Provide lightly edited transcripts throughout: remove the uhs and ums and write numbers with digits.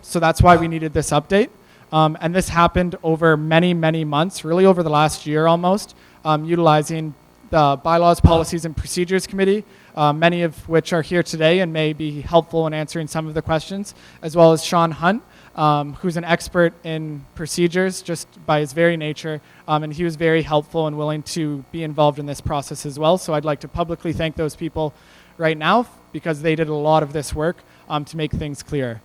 so that's why we needed this update. And this happened over many, many months, really over the last year almost, utilizing the Bylaws, Policies, and Procedures Committee, many of which are here today and may be helpful in answering some of the questions, as well as Sean Hunt, who's an expert in procedures just by his very nature, and he was very helpful and willing to be involved in this process as well. So I'd like to publicly thank those people right now because they did a lot of this work to make things clear.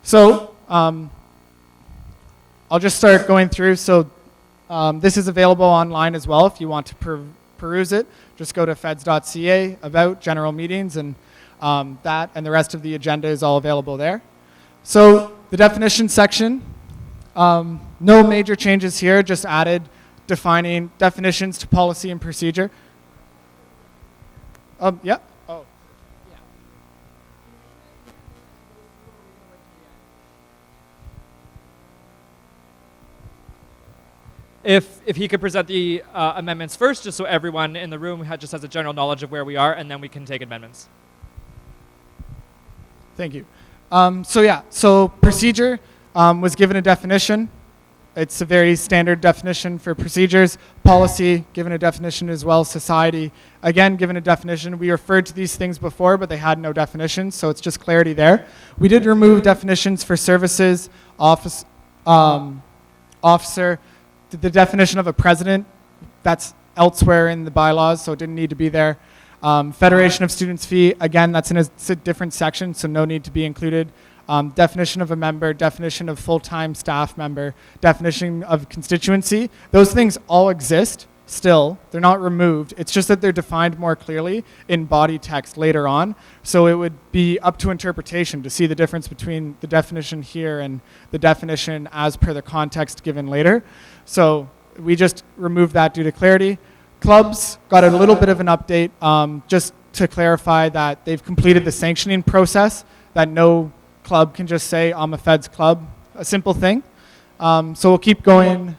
So I'll just start going through. So this is available online as well if you want to peruse it. Just go to feds.ca about general meetings, and that and the rest of the agenda is all available there. So the definition section, no major changes here, just added defining definitions to policy and procedure. Yeah. Oh. If he could present the amendments first, just so everyone in the room just has a general knowledge of where we are, and then we can take amendments. Thank you. So procedure was given a definition. It's a very standard definition for procedures. Policy, given a definition as well. Society, again, given a definition. We referred to these things before, but they had no definition, so it's just clarity there. We did remove definitions for services, office, officer. The definition of a president, that's elsewhere in the bylaws, so it didn't need to be there. Federation of Students Fee, again, that's in a different section, so no need to be included. Definition of a member, definition of full-time staff member, definition of constituency. Those things all exist still. They're not removed. It's just that they're defined more clearly in body text later on. So it would be up to interpretation to see the difference between the definition here and the definition as per the context given later. So we just removed that due to clarity. Clubs got a little bit of an update just to clarify that they've completed the sanctioning process, that no club can just say, I'm a Feds club, a simple thing. So we'll keep going.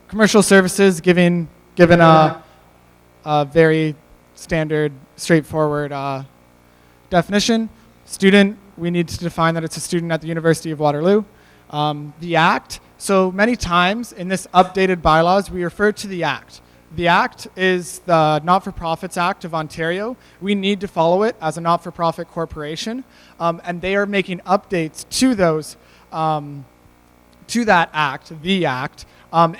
Commercial services, given a very standard, straightforward definition. Student, we need to define that it's a student at the University of Waterloo. The Act, so many times in this updated bylaws, we refer to the Act. The Act is the Not-for-Profits Act of Ontario. We need to follow it as a not-for-profit corporation, and they are making updates to those, to that Act, the Act,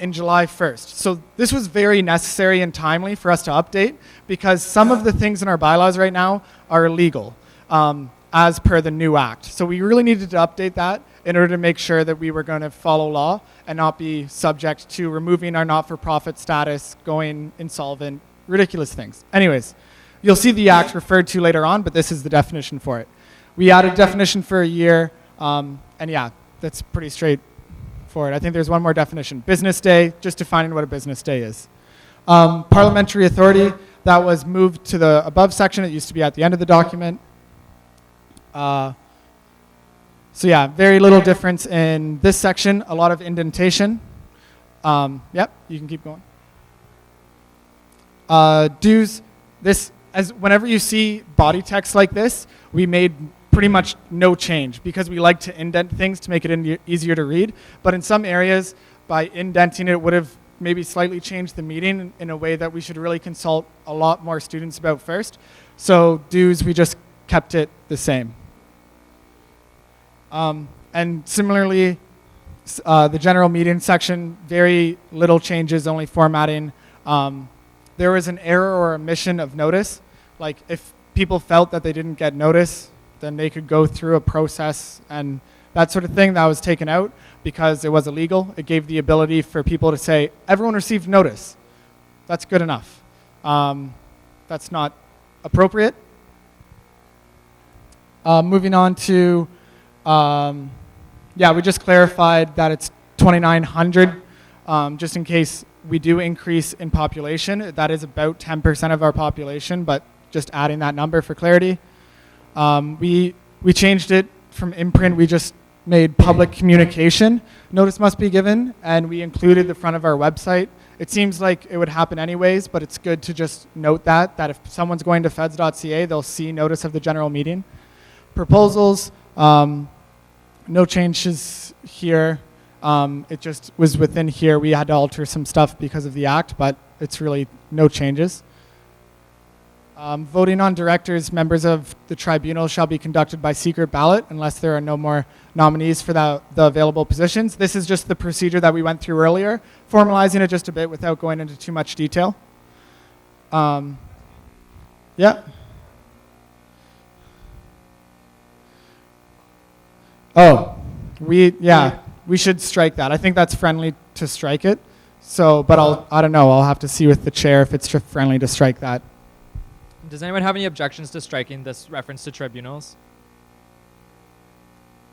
in July 1st. So this was very necessary and timely for us to update because some of the things in our bylaws right now are illegal as per the new Act. So we really needed to update that in order to make sure that we were going to follow law and not be subject to removing our not-for-profit status, going insolvent, ridiculous things. Anyways, you'll see the Act referred to later on, but this is the definition for it. We added definition for a year, and yeah, that's pretty straightforward. I think there's one more definition. Business day, just defining what a business day is. Parliamentary authority, that was moved to the above section. It used to be at the end of the document. So yeah, very little difference in this section, a lot of indentation. Yep, you can keep going. Dues, whenever you see body text like this, we made pretty much no change because we like to indent things to make it easier to read. But in some areas, by indenting it would have maybe slightly changed the meaning in a way that we should really consult a lot more students about first. So dues, we just kept it the same. And similarly, the general meeting section, very little changes, only formatting. There was an error or omission of notice. Like if people felt that they didn't get notice, then they could go through a process and that sort of thing. That was taken out because it was illegal. It gave the ability for people to say, everyone received notice. That's good enough. That's not appropriate. Moving on to yeah, we just clarified that it's 2,900, just in case we do increase in population. That is about 10% of our population, but just adding that number for clarity. We changed it from imprint. We just made public communication. Notice must be given, and we included the front of our website. It seems like it would happen anyways, but it's good to just note that if someone's going to feds.ca, they'll see notice of the general meeting. Proposals, no changes here. It just was within here. We had to alter some stuff because of the act, but it's really no changes. Voting on directors, members of the tribunal shall be conducted by secret ballot unless there are no more nominees for the available positions. This is just the procedure that we went through earlier, formalizing it just a bit without going into too much detail. Yeah. Oh, we should strike that. I think that's friendly to strike it. So, but I don't know. I'll have to see with the chair if it's friendly to strike that. Does anyone have any objections to striking this reference to tribunals?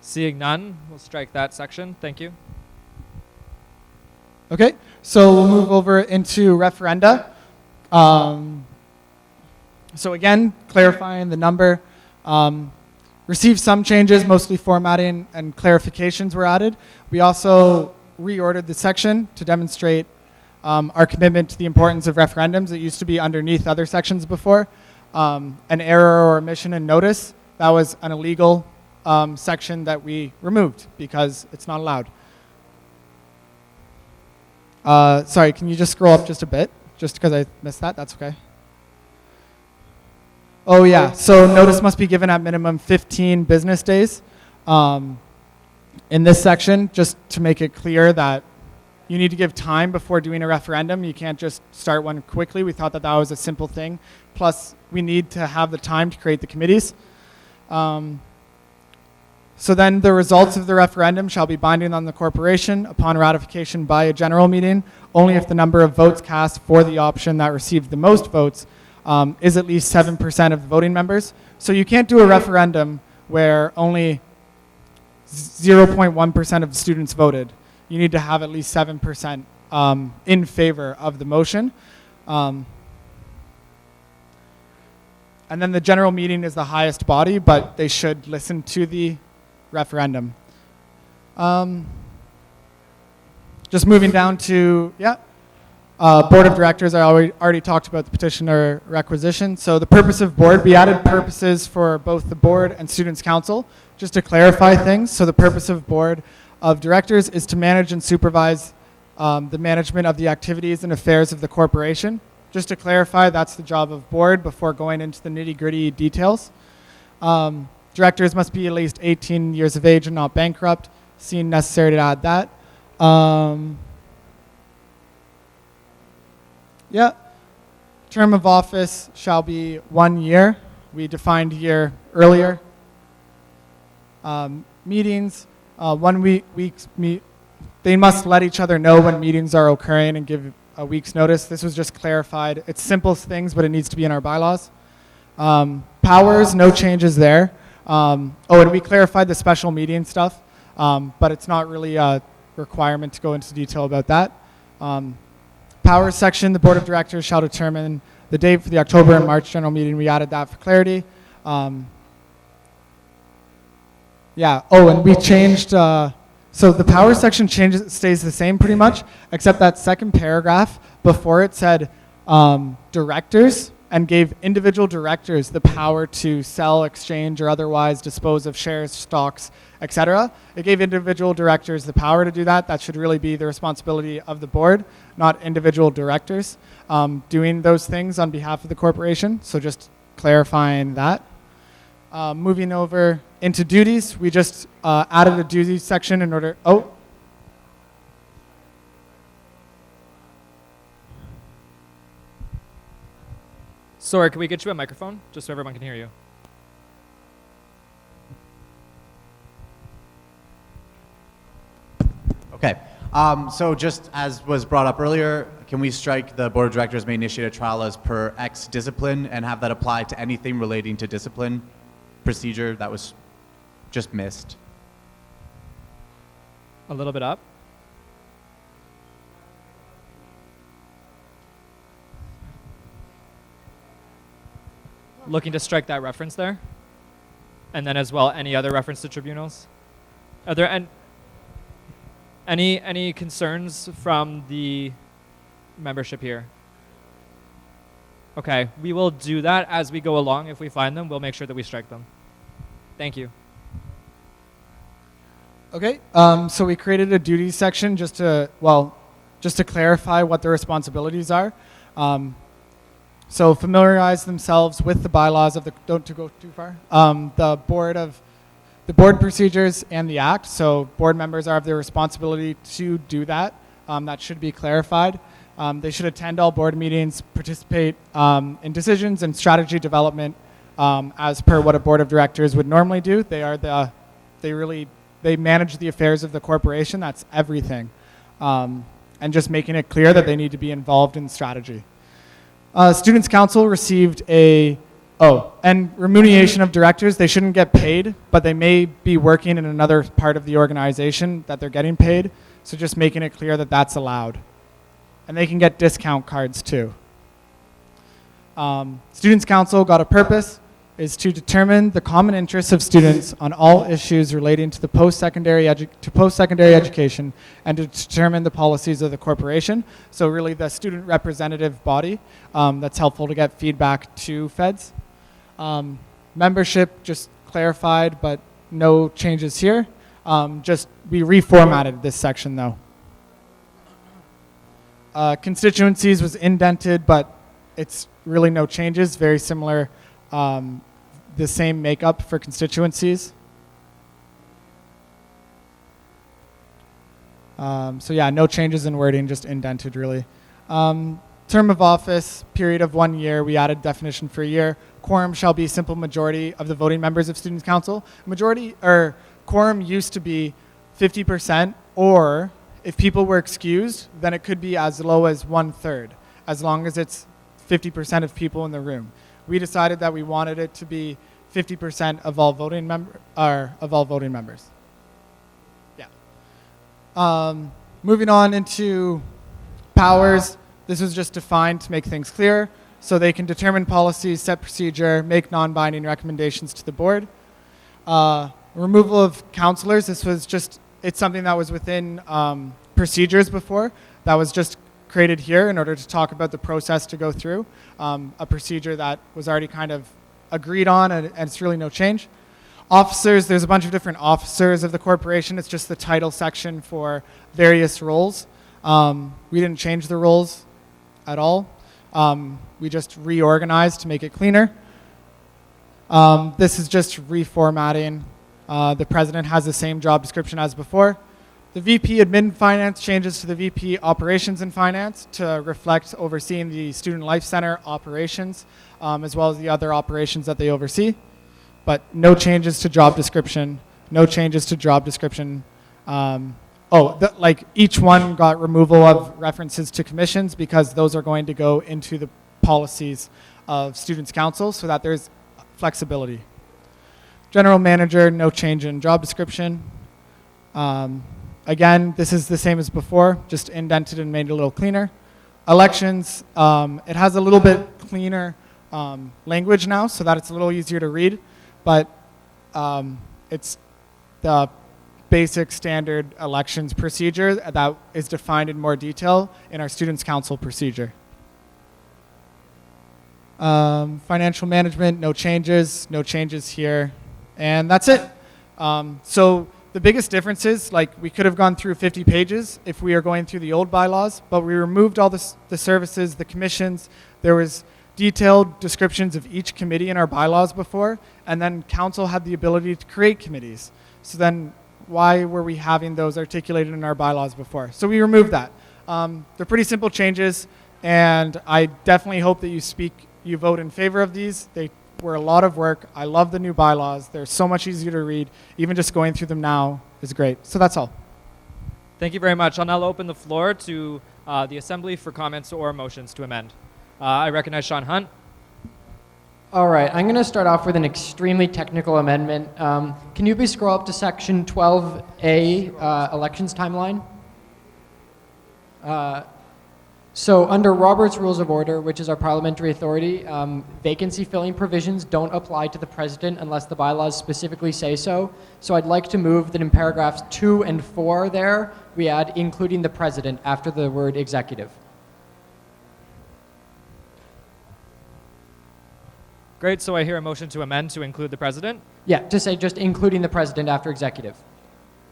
Seeing none, we'll strike that section. Thank you. Okay, so we'll move over into referenda. So again, clarifying the number. Received some changes, mostly formatting and clarifications were added. We also reordered the section to demonstrate our commitment to the importance of referendums. It used to be underneath other sections before. An error or omission in notice, that was an illegal section that we removed because it's not allowed. Sorry, can you just scroll up just a bit? Just because I missed that, that's okay. Oh yeah, so notice must be given at minimum 15 business days. In this section, just to make it clear that you need to give time before doing a referendum. You can't just start one quickly. We thought that that was a simple thing. Plus, we need to have the time to create the committees. So then the results of the referendum shall be binding on the corporation upon ratification by a general meeting, only if the number of votes cast for the option that received the most votes is at least 7% of the voting members. So you can't do a referendum where only 0.1% of the students voted. You need to have at least 7% in favor of the motion. And then the general meeting is the highest body, but they should listen to the referendum. Just moving down to, board of directors. I already talked about the petitioner requisition. So the purpose of board, we added purposes for both the board and students council, just to clarify things. So the purpose of board of directors is to manage and supervise the management of the activities and affairs of the corporation. Just to clarify, that's the job of board before going into the nitty-gritty details. Directors must be at least 18 years of age and not bankrupt. Seen necessary to add that. Term of office shall be 1 year. We defined year earlier. Meetings, 1 week, they must let each other know when meetings are occurring and give a week's notice. This was just clarified. It's simple things, but it needs to be in our bylaws. Powers, no changes there. And we clarified the special meeting stuff, but it's not really a requirement to go into detail about that. Powers section, the board of directors shall determine the date for the October and March general meeting. We added that for clarity. And we changed, so the power section stays the same pretty much, except that second paragraph before it said directors and gave individual directors the power to sell, exchange, or otherwise dispose of shares, stocks, etc. It gave individual directors the power to do that. That should really be the responsibility of the board, not individual directors doing those things on behalf of the corporation. So just clarifying that. Moving over into duties, we just added a duties section in order, Sorry, can we get you a microphone just so everyone can hear you? Okay. So just as was brought up earlier, can we strike the board of directors may initiate a trial as per X discipline and have that apply to anything relating to discipline procedure that was just missed? A little bit up. Looking to strike that reference there? And then as well, any other reference to tribunals? Are there any concerns from the membership here? Okay, we will do that as we go along. If we find them, we'll make sure that we strike them. Thank you. Okay, so we created a duties section just to clarify what the responsibilities are. So familiarize themselves with the bylaws of the, don't to go too far, the board procedures and the act. So board members have the responsibility to do that. That should be clarified. They should attend all board meetings, participate in decisions and strategy development as per what a board of directors would normally do. They manage the affairs of the corporation. That's everything. And just making it clear that they need to be involved in strategy. Students' Council received and remuneration of directors. They shouldn't get paid, but they may be working in another part of the organization that they're getting paid. So just making it clear that that's allowed. And they can get discount cards too. Students' Council got a purpose, is to determine the common interests of students on all issues relating to the post-secondary education and to determine the policies of the corporation. So really the student representative body that's helpful to get feedback to feds. Membership just clarified, but no changes here. Just we reformatted this section though. Constituencies was indented, but it's really no changes, very similar. The same makeup for constituencies. So yeah, no changes in wording, just indented really. Term of office, period of 1 year, we added definition for a year. Quorum shall be simple majority of the voting members of Students' Council. Quorum used to be 50%, or if people were excused, then it could be as low as 1/3, as long as it's 50% of people in the room. We decided that we wanted it to be 50% of all voting members. Yeah. Moving on into powers. This was just defined to make things clear, so they can determine policies, set procedure, make non-binding recommendations to the board. Removal of counselors. This was just, it's something that was within procedures before. That was just created here in order to talk about the process to go through, a procedure that was already kind of agreed on, and it's really no change. Officers, there's a bunch of different officers of the corporation. It's just the title section for various roles. We didn't change the roles at all. We just reorganized to make it cleaner. This is just reformatting. The president has the same job description as before. The VP Admin Finance changes to the VP Operations and Finance to reflect overseeing the Student Life Center operations, as well as the other operations that they oversee. But no changes to job description. No changes to job description. Each one got removal of references to commissions because those are going to go into the policies of Students' Council so that there's flexibility. General Manager, no change in job description. Again, this is the same as before, just indented and made a little cleaner. Elections, it has a little bit cleaner language now so that it's a little easier to read, but it's the basic standard elections procedure that is defined in more detail in our Students' Council procedure. Financial management, no changes here, and that's it. So the biggest difference is, we could have gone through 50 pages if we are going through the old bylaws, but we removed all the services, the commissions. There was detailed descriptions of each committee in our bylaws before, and then council had the ability to create committees. So then why were we having those articulated in our bylaws before? So we removed that. They're pretty simple changes, and I definitely hope that you vote in favor of these. They were a lot of work. I love the new bylaws. They're so much easier to read. Even just going through them now is great. So that's all. Thank you very much. I'll now open the floor to the Assembly for comments or motions to amend. I recognize Sean Hunt. All right, I'm going to start off with an extremely technical amendment. Can you please scroll up to section 12A, elections timeline? So under Robert's Rules of Order, which is our parliamentary authority, vacancy filling provisions don't apply to the president unless the bylaws specifically say so. So I'd like to move that in paragraphs 2 and 4 there, we add including the president after the word executive. Great, so I hear a motion to amend to include the president. Yeah, to say just including the president after executive.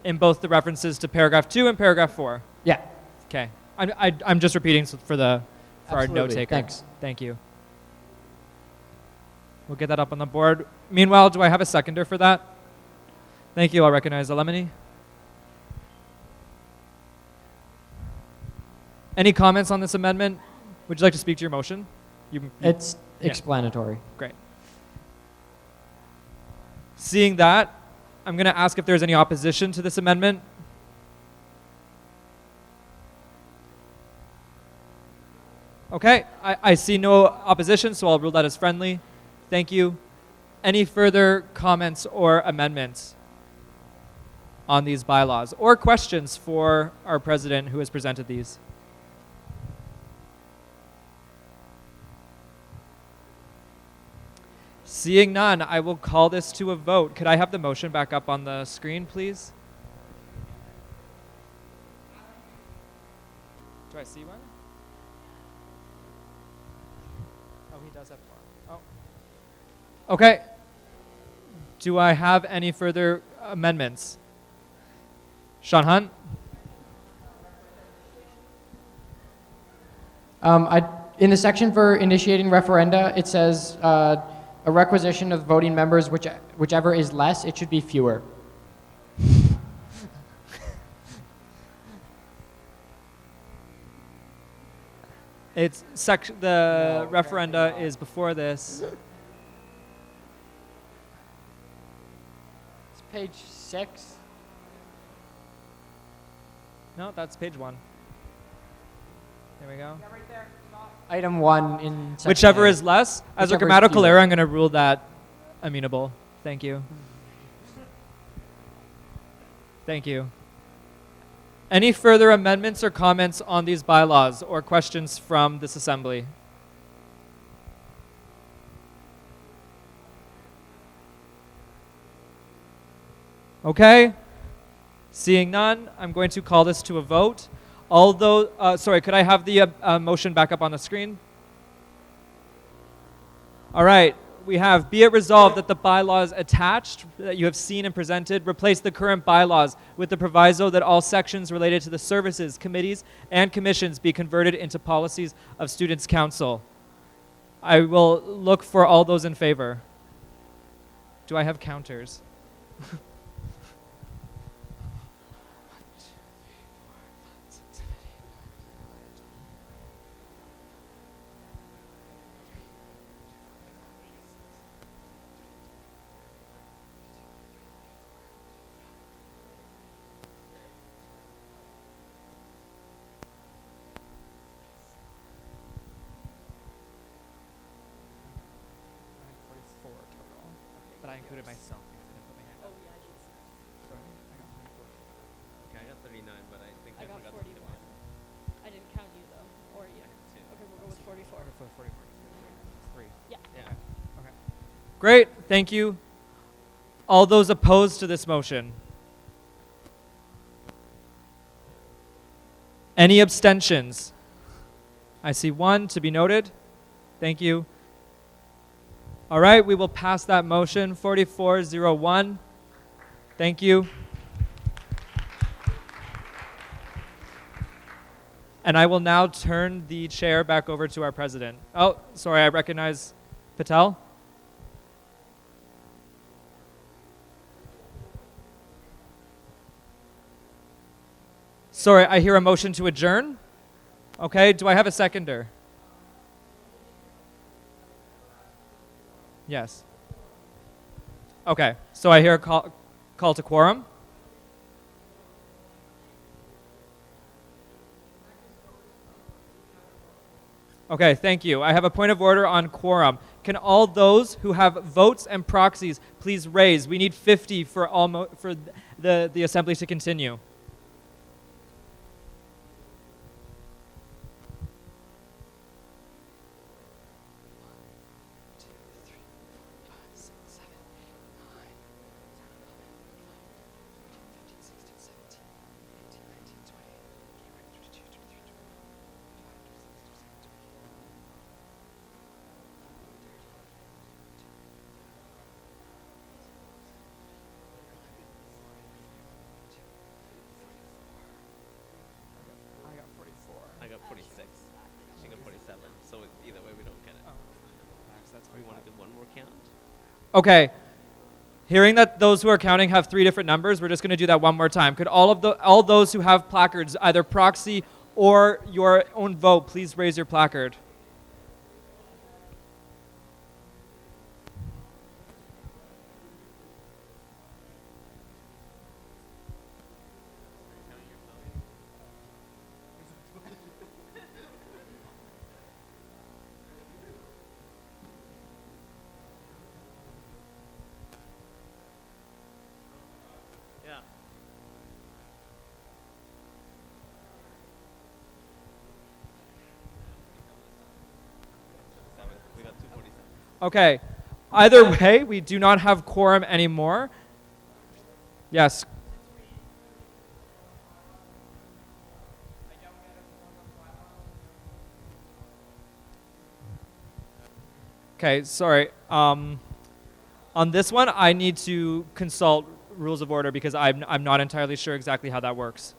in both the references to paragraph 2 and paragraph 4? Yeah. Okay. I'm just repeating for our Absolutely. note taker. Thanks. Thank you. We'll get that up on the board. Meanwhile, do I have a seconder for that? Thank you. I'll recognize Alemany. Any comments on this amendment? Would you like to speak to your motion? It's Yeah. explanatory. Great. Seeing that, I'm going to ask if there's any opposition to this amendment. Okay, I see no opposition, so I'll rule that as friendly. Thank you. Any further comments or amendments on these bylaws or questions for our president who has presented these? Seeing none, I will call this to a vote. Could I have the motion back up on the screen, please? Do I see one? Oh, he does have one. Oh. Okay. Do I have any further amendments? Sean Hunt? In the section for initiating referenda, it says a requisition of voting members, whichever is less, it should be fewer. It's the referenda is before this. It's page 6. No, that's page 1. There we go. Item 1 in section Whichever A. is less. As a Whichever is grammatical fewer. error, I'm going to rule that amenable. Thank you. Thank you. Any further amendments or comments on these bylaws or questions from this assembly? Okay. Seeing none, I'm going to call this to a vote. Sorry, could I have the motion back up on the screen? All right, we have, be it resolved that the bylaws attached that you have seen and presented replace the current bylaws with the proviso that all sections related to the services, committees, and commissions be converted into policies of Students' Council. I will look for all those in favor. Do I have counters? But I included myself. Oh, yeah, Okay, I got 39, but I think I got definitely 41. I didn't count you, though. Or you. two. Okay, we'll go with 44. 3. Yeah. Yeah. Okay. Great, thank you. All those opposed to this motion? Any abstentions? I see one to be noted. Thank you. All right, we will pass that motion, 4401. Thank you. And I will now turn the chair back over to our president. Oh, sorry, I recognize Patel. Sorry, I hear a motion to adjourn. Okay, do I have a seconder? Yes. Okay, so I hear a call to quorum. Okay, thank you. I have a point of order on quorum. Can all those who have votes and proxies please raise? We need 50 for the assembly to continue. so either way we don't get it. That's We want to do one more count. Okay. Hearing that those who are counting have 3 different numbers, we're just going to do that one more time. Could all those who have placards, either proxy or your own vote, please raise your placard? Yeah. We got 247. Okay. Either way, we do not have quorum anymore. Yes. Okay, sorry. On this one, I need to consult rules of order because I'm not entirely sure exactly how that works.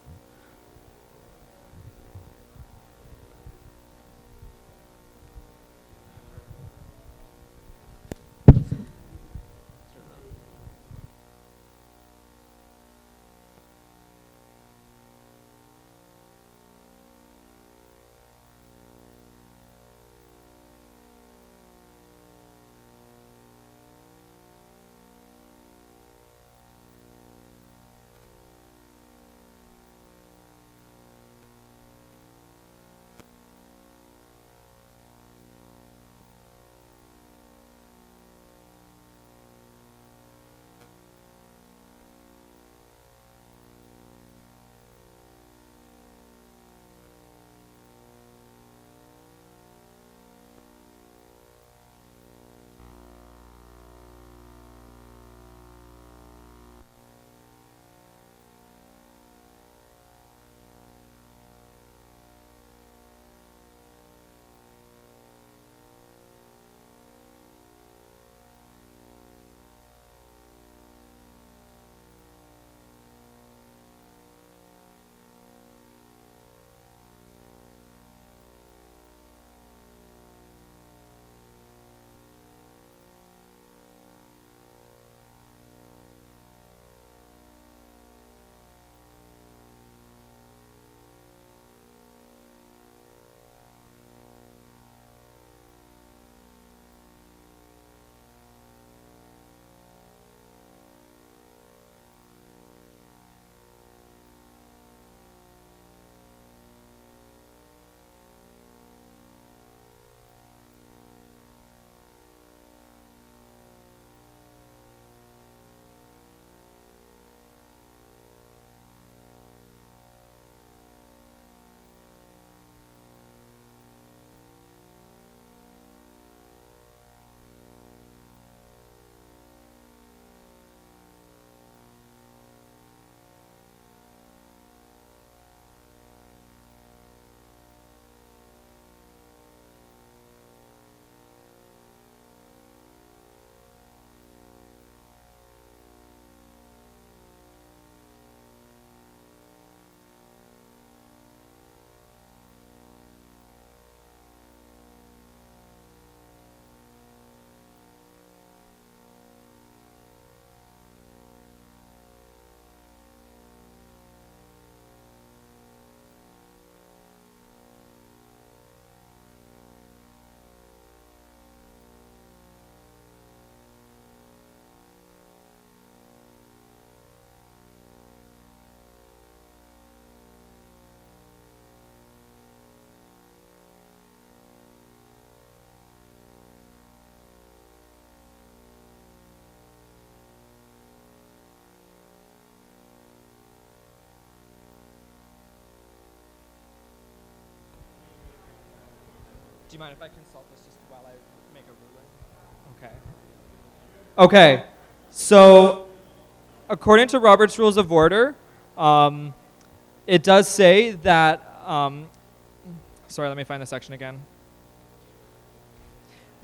Do you mind if I consult this just while I make a ruling? Okay. Okay. So, according to Robert's Rules of Order, it does say that. Sorry, let me find the section again.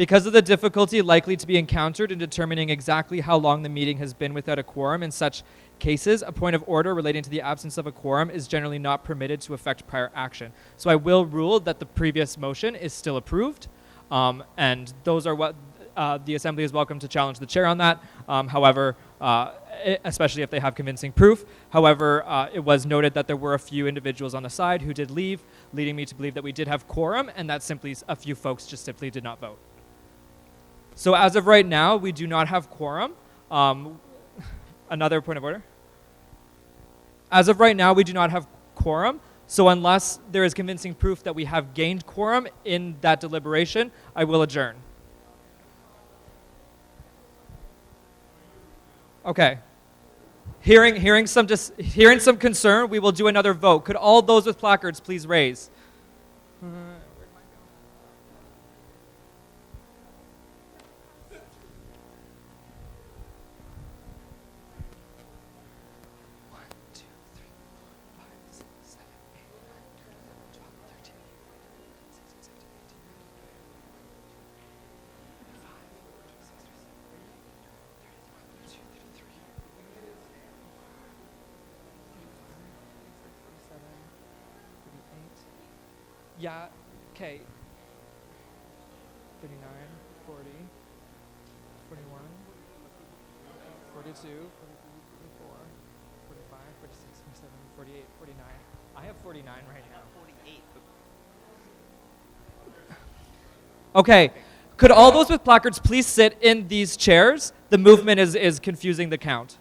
Because of the difficulty likely to be encountered in determining exactly how long the meeting has been without a quorum in such cases, a point of order relating to the absence of a quorum is generally not permitted to affect prior action. So I will rule that the previous motion is still approved, and those are what the Assembly is welcome to challenge the chair on that. However, especially if they have convincing proof. However, it was noted that there were a few individuals on the side who did leave, leading me to believe that we did have quorum, and that simply a few folks just simply did not vote. So as of right now, we do not have quorum. Another point of order. As of right now, we do not have quorum. So unless there is convincing proof that we have gained quorum in that deliberation, I will adjourn. Okay. Hearing some concern, we will do another vote. Could all those with placards please raise? Yeah, okay. 39, 40, 41, 42, 43, 44, 45, 46, 47, 48, 49. I have 49 right now. 48. Okay, could all those with placards please sit in these chairs? The movement is confusing the count.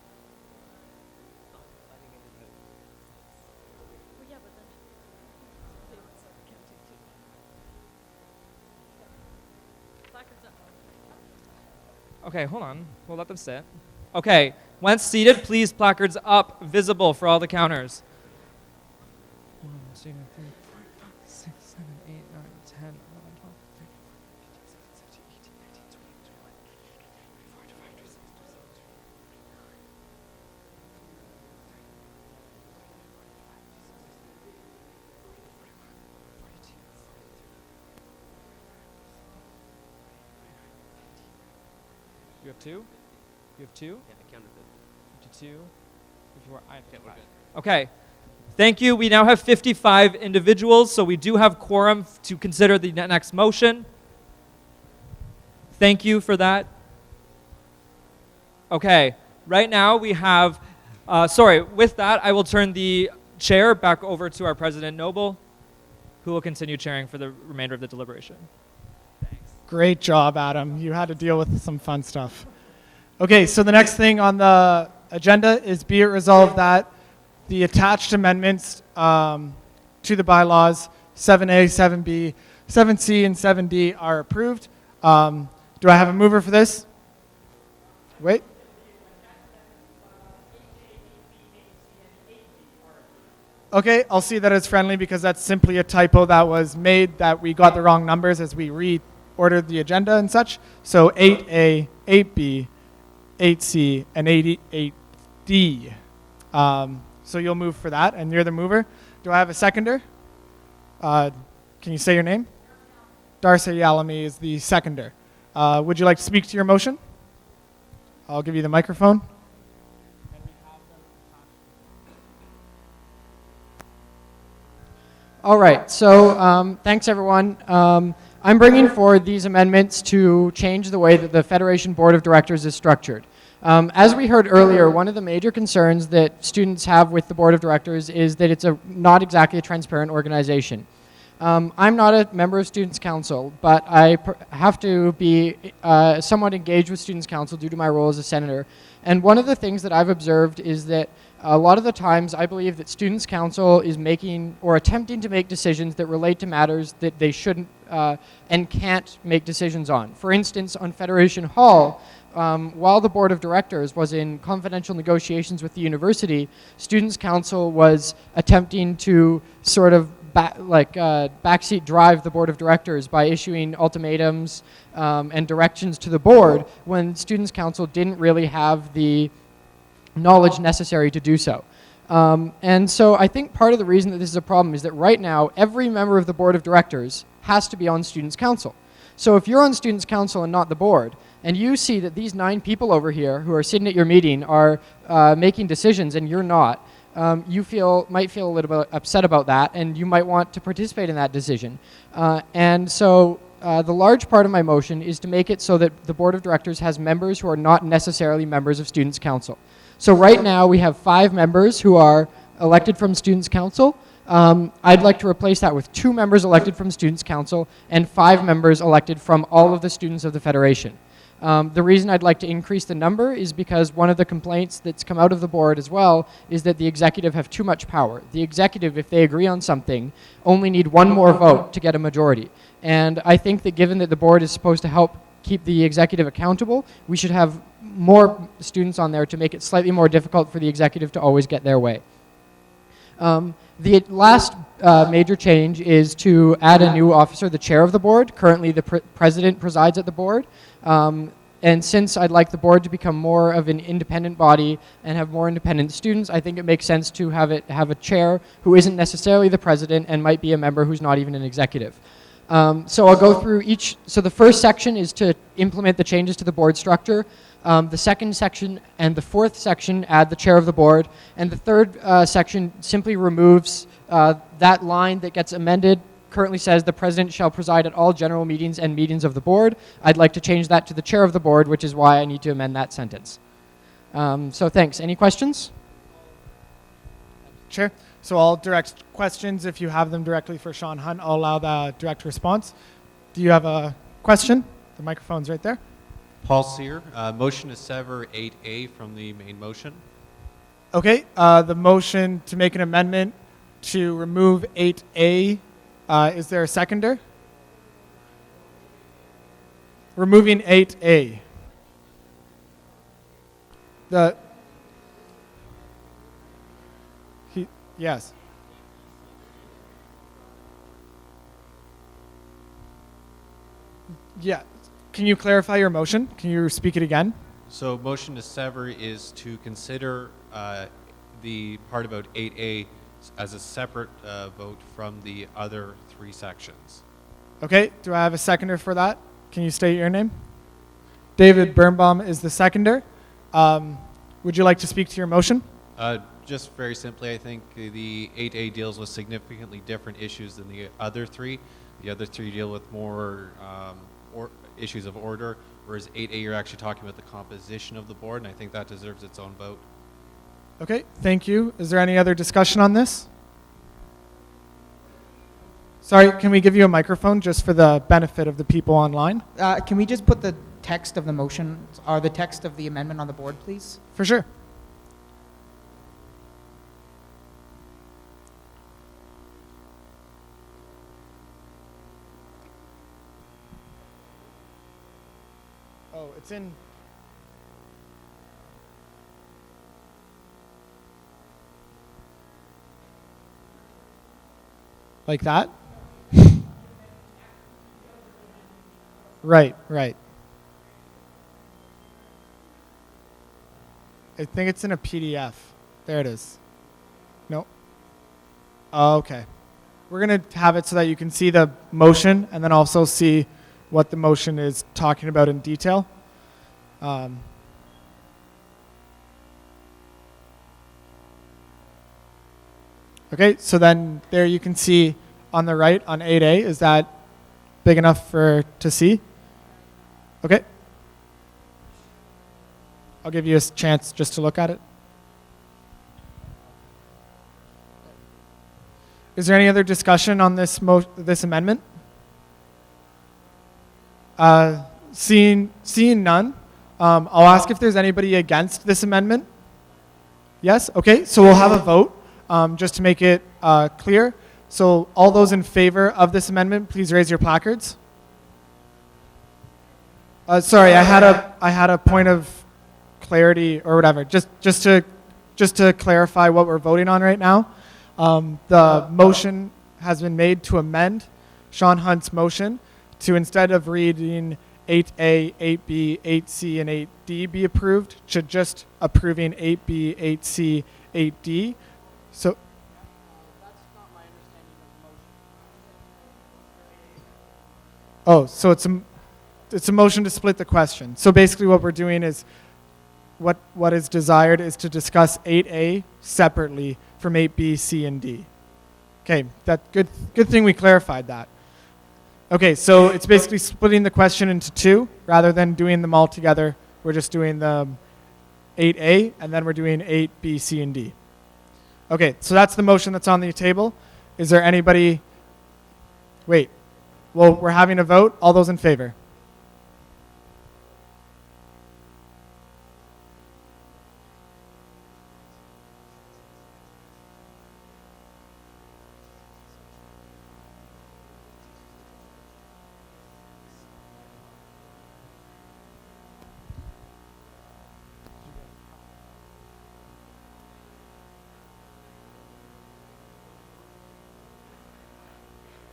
Well, yeah, but then they would start counting too. Placards up. Okay, hold on. We'll let them sit. Okay, once seated, please placards up, visible for all the counters. 1, 2, 3, 4, 5, 6, 7, 8, 9, 10, 11, 12, 13, 14, 15, 16, 17, 18, 19, 20, 21, 22, 23, 24, 25, 26, 27, 42. You have two? You have two? Yeah, I counted it. 52, 54, I have Okay, we're 55. good. Okay. Thank you. We now have 55 individuals, so we do have quorum to consider the next motion. Thank you for that. Okay. Right now we have, with that, I will turn the chair back over to our President Noble, who will continue chairing for the remainder of the deliberation. Great job, Adam. You had to deal with some fun stuff. Okay, so the next thing on the agenda is be it resolved that the attached amendments to the bylaws 7A, 7B, 7C, and 7D are approved. Do I have a mover for this? Wait. Okay, I'll see that as friendly because that's simply a typo that was made that we got the wrong numbers as we reordered the agenda and such. So 8A, 8B, 8C, and 8D. So you'll move for that, and you're the mover. Do I have a seconder? Can you say your name? Darcy Yalamy is the seconder. Would you like to speak to your motion? I'll give you the microphone. All right, so thanks everyone. I'm bringing forward these amendments to change the way that the Federation Board of Directors is structured. As we heard earlier, one of the major concerns that students have with the Board of Directors is that it's not exactly a transparent organization. I'm not a member of Students' Council, but I have to be somewhat engaged with Students' Council due to my role as a senator. And one of the things that I've observed is that a lot of the times I believe that Students' Council is making or attempting to make decisions that relate to matters that they shouldn't and can't make decisions on. For instance, on Federation Hall, while the Board of Directors was in confidential negotiations with the university, Students' Council was attempting to sort of backseat drive the Board of Directors by issuing ultimatums and directions to the board when Students' Council didn't really have the knowledge necessary to do so. And so I think part of the reason that this is a problem is that right now every member of the Board of Directors has to be on Students' Council. So if you're on Students' Council and not the board, and you see that these 9 people over here who are sitting at your meeting are making decisions and you're not, you might feel a little bit upset about that, and you might want to participate in that decision. And so the large part of my motion is to make it so that the board of directors has members who are not necessarily members of Students' Council. So right now we have 5 members who are elected from Students' Council. I'd like to replace that with 2 members elected from Students' Council and 5 members elected from all of the students of the Federation. The reason I'd like to increase the number is because one of the complaints that's come out of the board as well is that the executive have too much power. The executive, if they agree on something, only need 1 more vote to get a majority. And I think that given that the board is supposed to help keep the executive accountable, we should have more students on there to make it slightly more difficult for the executive to always get their way. The last major change is to add a new officer, the chair of the board. Currently, the president presides at the board. And since I'd like the board to become more of an independent body and have more independent students, I think it makes sense to have a chair who isn't necessarily the president and might be a member who's not even an executive. So I'll go through each. So the first section is to implement the changes to the board structure. The second section and the fourth section add the chair of the board. And the third section simply removes that line that gets amended. Currently says the president shall preside at all general meetings and meetings of the board. I'd like to change that to the chair of the board, which is why I need to amend that sentence. So thanks. Any questions? Chair. So I'll direct questions. If you have them directly for Sean Hunt, I'll allow the direct response. Do you have a question? The microphone's right there. Paul Sear, motion to sever 8A from the main motion. Okay, the motion to make an amendment to remove 8A, is there a seconder? Removing 8A. Yes. Yeah. Can you clarify your motion? Can you speak it again? So motion to sever is to consider the part about 8A as a separate vote from the other 3 sections. Okay, do I have a seconder for that? Can you state your name? David Birnbaum is the seconder. Would you like to speak to your motion? Just very simply, I think the 8A deals with significantly different issues than the other 3. The other 3 deal with more issues of order, whereas 8A you're actually talking about the composition of the board, and I think that deserves its own vote. Okay, thank you. Is there any other discussion on this? Sorry, can we give you a microphone just for the benefit of the people online? Can we just put the text of the motion, or the text of the amendment on the board, please? For sure. Oh, it's in... Like that? Right, right. I think it's in a PDF. There it is. No. Oh, okay. We're going to have it so that you can see the motion and then also see what the motion is talking about in detail. Okay, so then there you can see on the right on 8A. Is that big enough to see? Okay. I'll give you a chance just to look at it. Is there any other discussion on this amendment? Seeing none, I'll ask if there's anybody against this amendment. Yes? Okay, so we'll have a vote just to make it clear. So all those in favor of this amendment, please raise your placards. Sorry, I had a point of clarity or whatever. Just to clarify what we're voting on right now. The motion has been made to amend Sean Hunt's motion to, instead of reading 8A, 8B, 8C, and 8D be approved, to just approving 8B, 8C, 8D. So That's not my understanding of the motion. Oh, so it's a motion to split the question. So basically what we're doing is what is desired is to discuss 8A separately from 8B, C, and D. Okay, good thing we clarified that. Okay, so it's basically splitting the question into two rather than doing them all together. We're just doing the 8A and then we're doing 8B, C, and D. Okay, so that's the motion that's on the table. Is there anybody? Wait. Well, we're having a vote. All those in favor?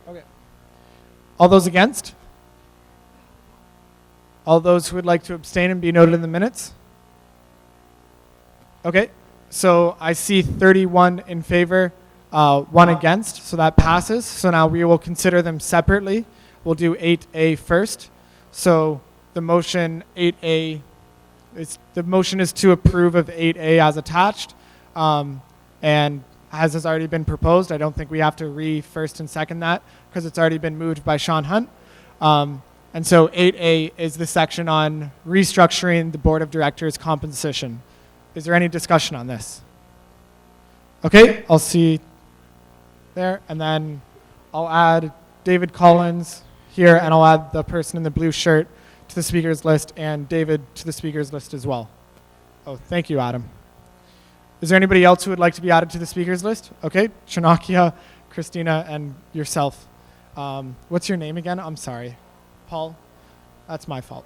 Okay. All those against? All those who would like to abstain and be noted in the minutes? Okay, so I see 31 in favor, 1 against, so that passes. So now we will consider them separately. We'll do 8A first. So the motion 8A, the motion is to approve of 8A as attached. And as has already been proposed, I don't think we have to first and second that because it's already been moved by Sean Hunt. And so 8A is the section on restructuring the board of directors composition. Is there any discussion on this? Okay, I'll see there. And then I'll add David Collins here, and I'll add the person in the blue shirt to the speakers list and David to the speakers list as well. Oh, thank you, Adam. Is there anybody else who would like to be added to the speakers list? Okay, Chanakia, Christina, and yourself. What's your name again? I'm sorry. Paul? That's my fault.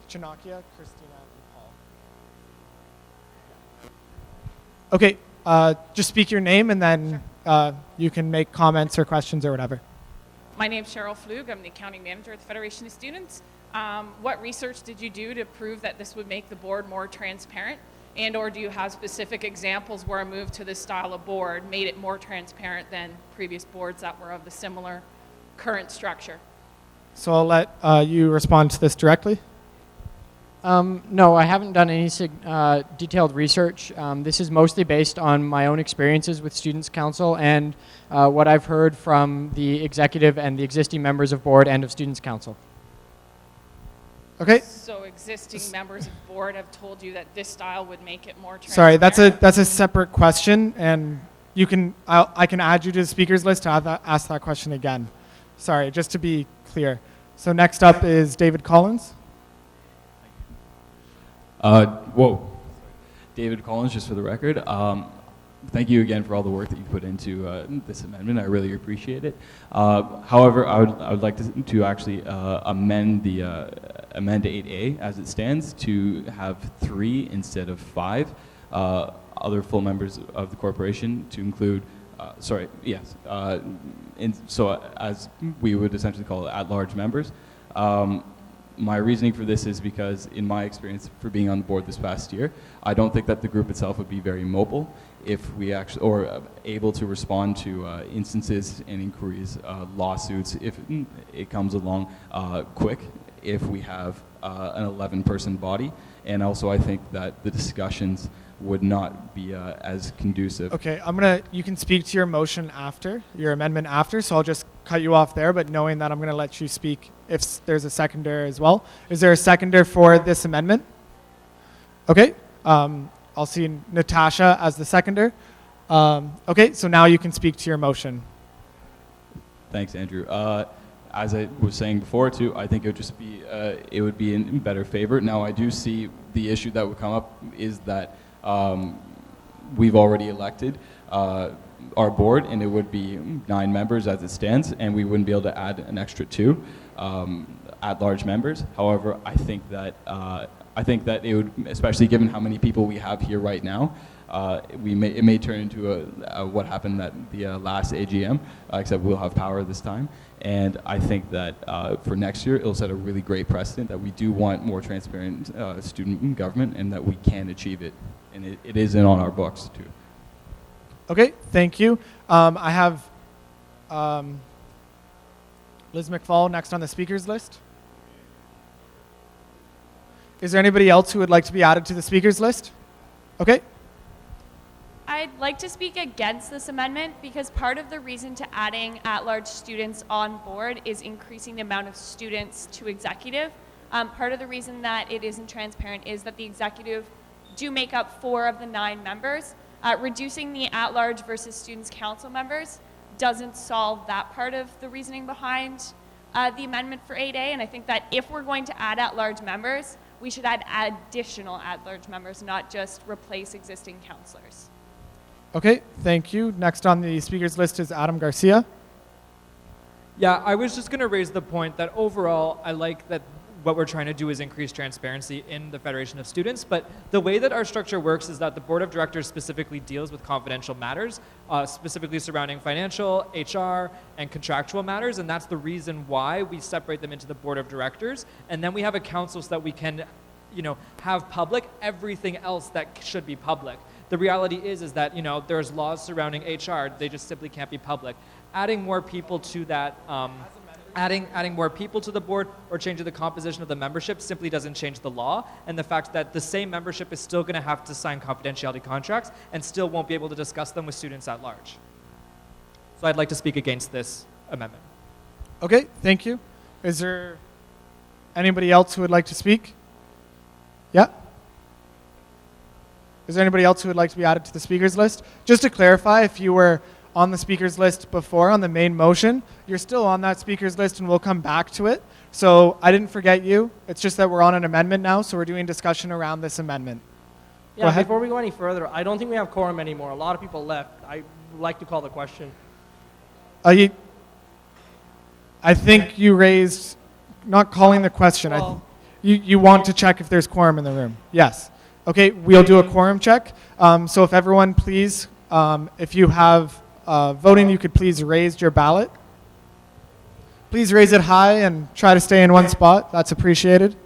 Chanakia, Christina, and Paul. Okay, just speak your name and then you can make comments or questions or whatever. My name's Cheryl Flug. I'm the accounting manager at the Federation of Students. What research did you do to prove that this would make the board more transparent? And or do you have specific examples where a move to this style of board made it more transparent than previous boards that were of the similar current structure? So I'll let you respond to this directly. No, I haven't done any detailed research. This is mostly based on my own experiences with Students' Council and what I've heard from the executive and the existing members of board and of Students' Council. Okay. So existing members of board have told you that this style would make it more Sorry, transparent? that's a separate question, and you can I can add you to the speakers list to ask that question again. Sorry, just to be clear. So next up is David Collins. David Collins, just for the record. Thank you again for all the work that you put into this amendment. I really appreciate it. However, I would like to actually amend 8A as it stands to have 3 instead of 5 other full members of the corporation to include. So as we would essentially call it, at-large members. My reasoning for this is because, in my experience for being on the board this past year, I don't think that the group itself would be very mobile if we actually, or able to respond to instances and inquiries, lawsuits, if it comes along quick, if we have an 11-person body. And also I think that the discussions would not be as conducive. Okay, you can speak to your motion after, your amendment after, so I'll just cut you off there, but knowing that I'm gonna let you speak if there's a seconder as well. Is there a seconder for this amendment? Okay, I'll see Natasha as the seconder. Okay, so now you can speak to your motion. Thanks, Andrew. As I was saying before too, I think it would be in better favor. Now I do see the issue that would come up is that we've already elected our board, and it would be 9 members as it stands, and we wouldn't be able to add an extra 2 at-large members. However, I think that it would, especially given how many people we have here right now, it may turn into what happened at the last AGM, except we'll have power this time. And I think that for next year, it'll set a really great precedent that we do want more transparent student government, and that we can achieve it. And it is in on our books too. Okay, thank you. I have Liz McFall, next on the speakers list. Is there anybody else who would like to be added to the speakers list? Okay. I'd like to speak against this amendment because part of the reason to adding at-large students on board is increasing the amount of students to executive. Part of the reason that it isn't transparent is that the executive do make up 4 of the 9 members. Reducing the at-large versus students' council members doesn't solve that part of the reasoning behind the amendment for 8A, and I think that if we're going to add at-large members, we should add additional at-large members, not just replace existing councillors. Okay, thank you. Next on the speakers list is Adam Garcia. Yeah, I was just going to raise the point that overall, I like that what we're trying to do is increase transparency in the Federation of Students, but the way that our structure works is that the Board of Directors specifically deals with confidential matters, specifically surrounding financial, HR, and contractual matters, and that's the reason why we separate them into the Board of Directors, and then we have a council so that we can, have public everything else that should be public. The reality is that, there's laws surrounding HR, they just simply can't be public. Adding more people to that, adding more people to the board or changing the composition of the membership simply doesn't change the law, and the fact that the same membership is still going to have to sign confidentiality contracts and still won't be able to discuss them with students at large. So I'd like to speak against this amendment. Okay, thank you. Is there anybody else who would like to speak? Yeah? Is there anybody else who would like to be added to the speakers list? Just to clarify, if you were on the speakers list before on the main motion, you're still on that speakers list and we'll come back to it. So I didn't forget you. It's just that we're on an amendment now, so we're doing discussion around this amendment. Go Yeah, ahead. before we go any further, I don't think we have quorum anymore. A lot of people left. I'd like to call the question. I think you raised, not calling the question. Well- You want to check if there's quorum in the room. Yes. Okay, we'll do a quorum check. So if everyone please, if you have voting, you could please raise your ballot. Please raise it high and try to stay in one spot. That's appreciated.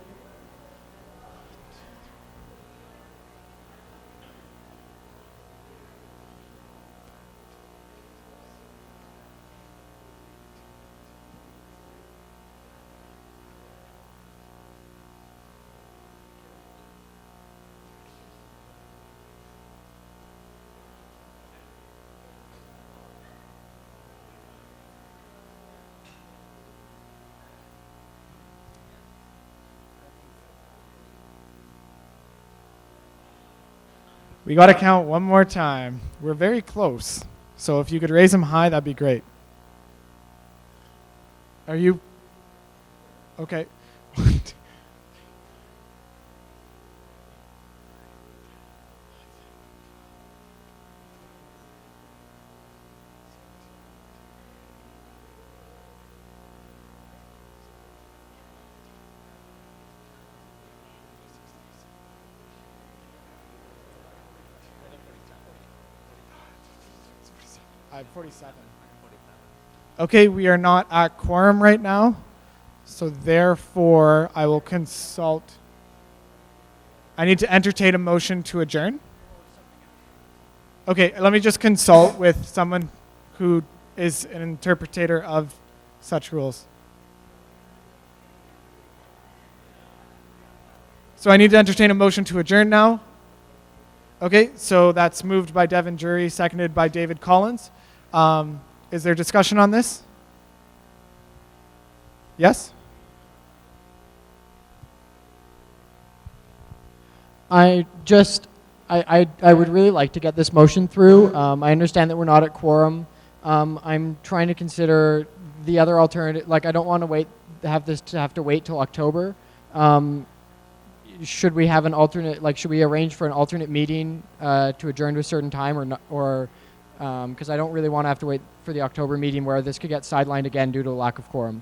We got to count one more time. We're very close. So if you could raise them high, that'd be great. Are you? Okay. I have 47. Okay, we are not at quorum right now, so therefore I will consult. I need to entertain a motion to adjourn. Okay, let me just consult with someone who is an interpreter of such rules. So I need to entertain a motion to adjourn now. Okay, so that's moved by Devin Jury, seconded by David Collins. Is there discussion on this? Yes? I would really like to get this motion through. I understand that we're not at quorum. I'm trying to consider the other alternative. Like, I don't want to have to wait till October. Should we have an alternate? Like, should we arrange for an alternate meeting to adjourn to a certain time, or not, or because I don't really want to have to wait for the October meeting where this could get sidelined again due to a lack of quorum.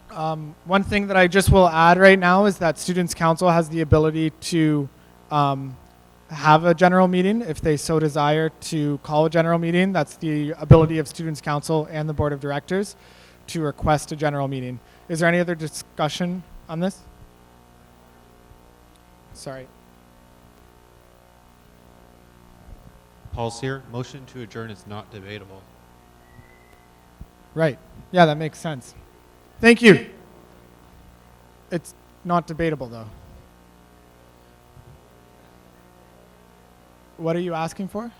One thing that I just will add right now is that Students' Council has the ability to have a general meeting if they so desire to call a general meeting. That's the ability of Students' Council and the Board of Directors to request a general meeting. Is there any other discussion on this? Sorry. Paul Sear, motion to adjourn is not debatable. Right. Yeah, that makes sense. Thank you. It's not debatable, though. What are you asking for?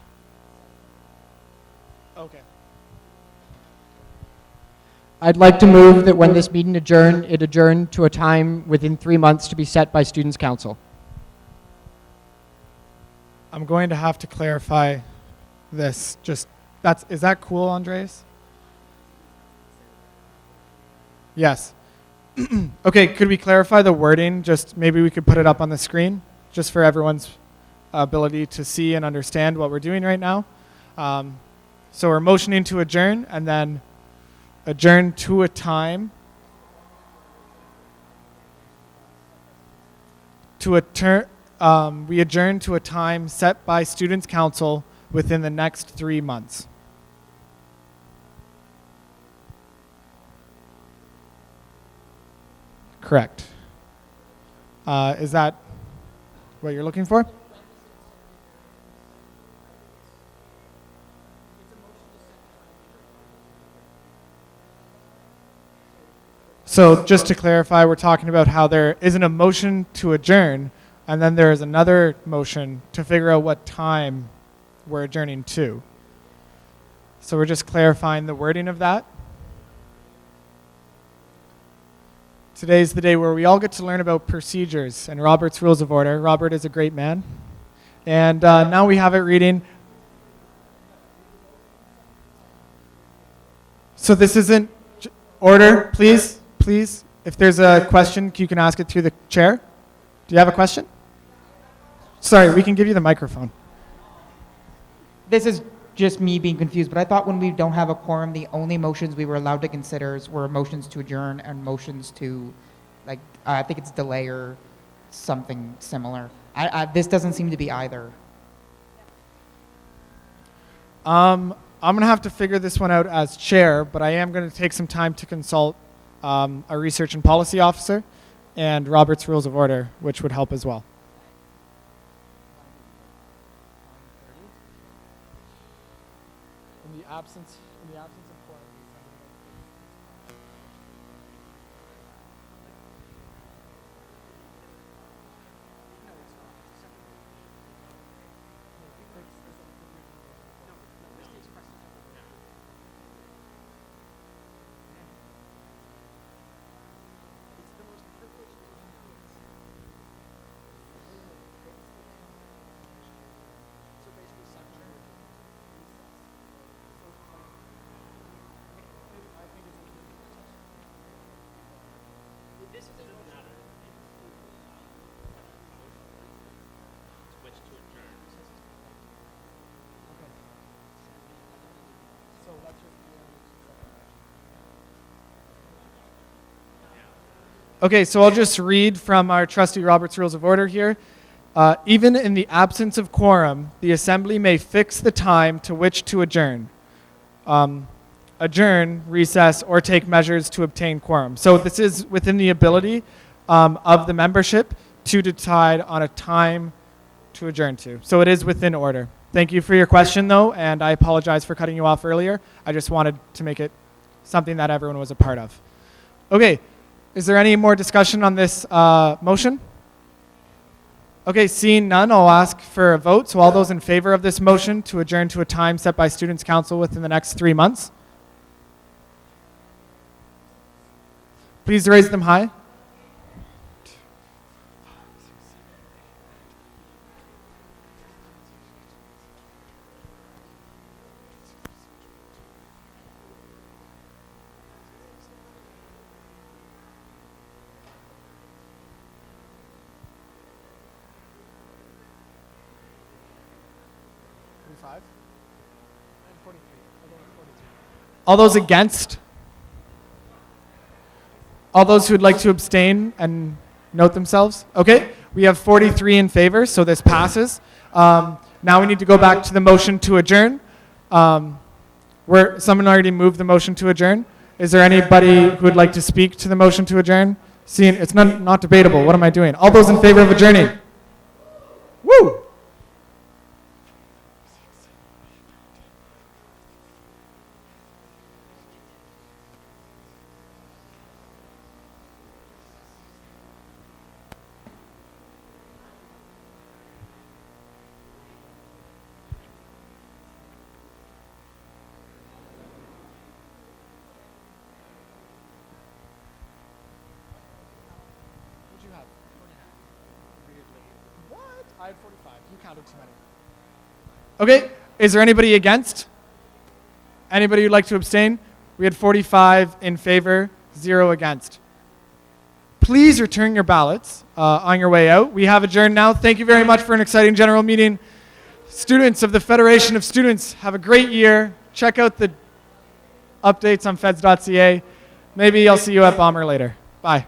Okay. I'd like to move that when this meeting it adjourn to a time within 3 months to be set by Students' Council. I'm going to have to clarify this. Is that cool, Andres? Yes. Okay, could we clarify the wording? Just maybe we could put it up on the screen just for everyone's ability to see and understand what we're doing right now. So we're motioning to adjourn and then adjourn to a time we adjourn to a time set by Students' Council within the next 3 months. Correct. Is that what you're looking for? So just to clarify, we're talking about how there isn't a motion to adjourn, and then there is another motion to figure out what time we're adjourning to. So we're just clarifying the wording of that. Today's the day where we all get to learn about procedures and Robert's Rules of Order. Robert is a great man. And now we have it reading. So this isn't order, please, please. If there's a question, you can ask it through the chair. Do you have a question? Sorry, we can give you the microphone. This is just me being confused, but I thought when we don't have a quorum, the only motions we were allowed to consider were motions to adjourn and motions to, like, I think it's delay or something similar. This doesn't seem to be either. I'm going to have to figure this one out as chair, but I am going to take some time to consult a research and policy officer and Robert's Rules of Order, which would help as well. In the absence of quorum. Okay, so I'll just read from our trustee Robert's Rules of Order here. Even in the absence of quorum, the assembly may fix the time to which to adjourn, recess, or take measures to obtain quorum. So this is within the ability of the membership to decide on a time to adjourn to. So it is within order. Thank you for your question, though, and I apologize for cutting you off earlier. I just wanted to make it something that everyone was a part of. Okay. Is there any more discussion on this motion? Okay, seeing none, I'll ask for a vote. So all those in favor of this motion to adjourn to a time set by Students' Council within the next 3 months? Please raise them high. All those against? All those who would like to abstain and note themselves? Okay, we have 43 in favor, so this passes. Now we need to go back to the motion to adjourn. Where someone already moved the motion to adjourn. Is there anybody who would like to speak to the motion to adjourn? Seeing it's not debatable. What am I doing? All those in favor of adjourning? Woo! I had 45. You counted too many. Okay. Is there anybody against? Anybody who'd like to abstain? We had 45 in favor, 0 against. Please return your ballots on your way out. We have adjourned now. Thank you very much for an exciting general meeting. Students of the Federation of Students, have a great year. Check out the updates on feds.ca. Maybe I'll see you at Bomber later. Bye.